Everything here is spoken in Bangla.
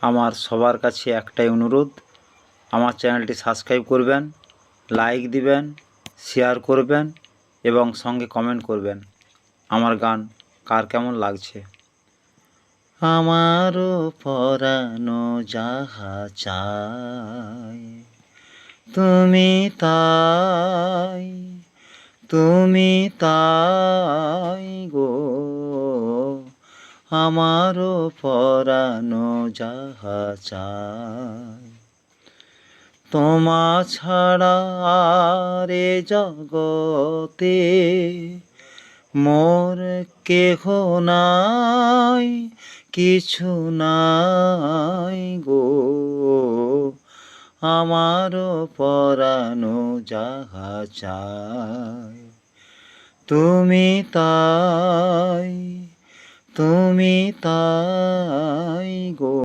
আমার সবার কাছে একটাই অনুরোধ, আমার চ্যানেলটি সাবস্ক্রাইব করবেন, লাইক দিবেন, শেয়ার করবেন এবং সঙ্গে কমেন্ট করবেন আমার গান কার কেমন লাগছে। আমারও পরানো যাহা চায় তুমি তাই, তুমি তাই গো, আমারও পরানো যাহা চায়। তোমা ছাড়া আর এ জগতে মোর কেহ নাই, কিছু নাই গো, আমারও পরানো যাহা চায় তুমি তাই, তুমি তাই গো।